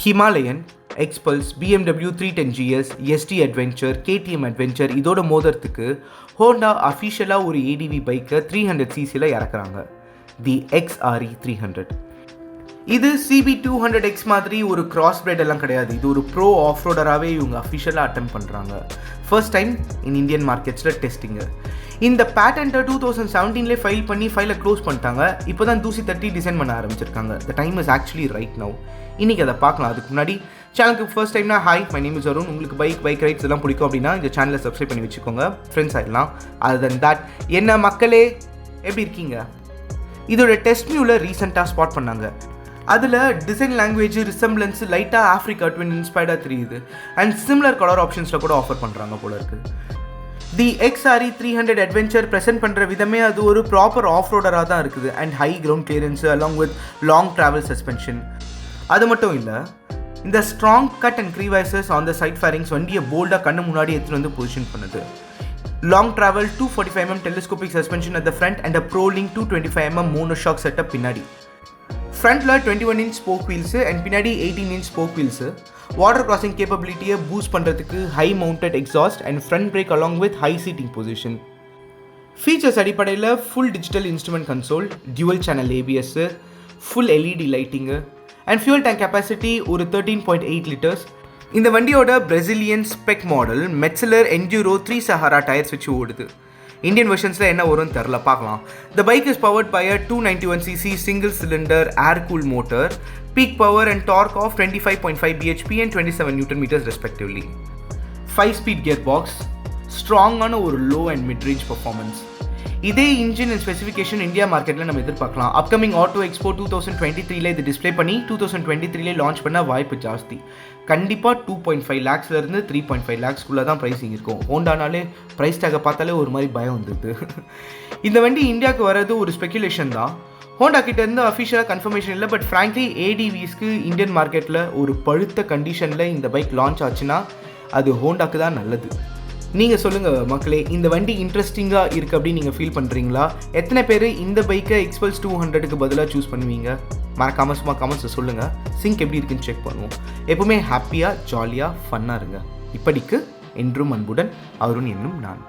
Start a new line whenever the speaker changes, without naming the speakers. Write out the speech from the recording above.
Himalayan, Xpulse, BMW 310GS, ST Adventure, KTM Adventure இதோட மோதறதுக்கு Honda அஃபிஷியலாக ஒரு ADV பைக்கை 300cc இறக்குறாங்க. தி XRE 300. இது CB200X மாதிரி ஒரு கிராஸ் பிரைட் எல்லாம் கிடையாது. இது ஒரு ப்ரோ ஆஃப் ரோடராகவே இவங்க அஃபிஷியலாக அட்டம் பண்ணுறாங்க. ஃபர்ஸ்ட் டைம் இன் இந்தியன் மார்க்கெட்ஸில் டெஸ்டிங்கு. இந்த பேட்டன்ட்டை 2017 ஃபைல் பண்ணி ஃபைலை க்ளோஸ் பண்ணிட்டாங்க. இப்போ தான் தூசி தட்டி டிசைன் பண்ண ஆரம்பிச்சிருக்காங்க. The time is actually right now. இன்றைக்கி அதை பார்க்கலாம். அதுக்கு முன்னாடி சேனலுக்கு ஃபர்ஸ்ட் டைம்னா hi, my name is Arun. உங்களுக்கு பைக் ரைட்ஸ் எல்லாம் பிடிக்கும் அப்படின்னா இந்த சேனலை சப்ஸ்கிரைப் பண்ணி வச்சுக்கோங்க. ஃப்ரெண்ட்ஸ் ஆகிடலாம். அதர் தென் தட், என்ன மக்களே எப்படி இருக்கீங்க? இதோட டெஸ்ட் வியூவில் ரீசெண்டாக ஸ்பாட் பண்ணாங்க. அதில் டிசைன் லாங்குவேஜ் ரிசம்பிளன்ஸ் லைட்டாக ஆஃப்ரிக்கா ட்வின் இன்ஸ்பைர்டாக தெரியுது. அண்ட் சிமிலர் கலர் ஆப்ஷன்ஸில் கூட ஆஃபர் பண்ணுறாங்க போல இருக்குது. தி XRE 300 அட்வென்ச்சர் ப்ரெசென்ட் பண்ணுற விதமே அது ஒரு ப்ராப்பர் ஆஃப் ரோடராக தான் இருக்குது. And high ground clearance along with long travel suspension. அது மட்டும் இல்லை, இந்த strong cut and crevices on the side fairings வண்டியை போல்டாக கண்ணு முன்னாடி எடுத்துகிட்டு வந்து பொசிஷன் பண்ணுது. Long travel 245mm telescopic suspension at the front and a prowling 225mm monoshock setup பின்னாடி. ஃப்ரண்ட்டில் 21-inch ஸ்போக் வீல்ஸு அண்ட் பின்னாடி 18-inch spoke wheels. Water crossing கேப்பபிலிட்டியை பூஸ்ட் பண்ணுறதுக்கு high mounted exhaust and front brake along with high seating position. Features அடிப்படையில் full digital instrument console, dual channel ABS, full LED lighting and fuel tank capacity ஒரு 13.8 liters. இந்த வண்டியோட Brazilian spec model Metzeler Enduro 3 Sahara tyres வச்சு ஓடுது. Indian வெர்ஷன்ஸில் என்ன வரும்னு தெரில, பார்க்கலாம். The bike is powered by a 291cc single cylinder air cool motor. Peak power and torque of 25.5 bhp and 27 Nm respectively. 5-speed gear box, ஸ்ட்ராங்கான ஒரு low and mid range performance. இதே இன்ஜின் அண்ட் ஸ்பெசிஃபிகேஷன் இந்தியா மார்க்கெட்டில் நம்ம எதிர்பார்க்கலாம். Upcoming auto expo 2023 இது display பண்ணி 2023 launch பண்ண வாய்ப்பு ஜாஸ்தி. கண்டிப்பாக 2.5 lakhsலேருந்து 3.5 lakhsக்குள்ளே தான் ப்ரைஸிங் இருக்கும். ஹோண்டானாலே ப்ரைஸ் டேக்கை பார்த்தாலே ஒரு மாதிரி பயம் வந்துடுது. இந்த வண்டி இந்தியாவுக்கு வர்றது ஒரு ஸ்பெக்குலேஷன் தான். ஹோண்டா கிட்டேருந்து அஃபிஷியலாக கன்ஃபர்மேஷன் இல்லை. பட் ஃப்ராங்க்லி ADVஸ்க்கு இந்தியன் மார்க்கெட்டில் ஒரு பழுத்த கண்டிஷனில் இந்த பைக் லான்ச் ஆச்சுன்னா அது ஹோண்டாக்கு தான் நல்லது. நீங்கள் சொல்லுங்கள் மக்களே, இந்த வண்டி இன்ட்ரெஸ்டிங்காக இருக்குது அப்படின்னு நீங்கள் ஃபீல் பண்ணுறீங்களா? எத்தனை பேர் இந்த பைக்கை Xpulse 200க்கு பதிலாக சூஸ் பண்ணுவீங்க? மறக்காம சும்மா கமெண்ட்ஸில் சொல்லுங்கள். சிங்க் எப்படி இருக்குன்னு செக் பண்ணுவோம். எப்பவுமே ஹாப்பியாக ஜாலியாக ஃபன்னாக இருங்க. இப்படிக்கு என்றும் அன்புடன் அருண் என்னும் நான்.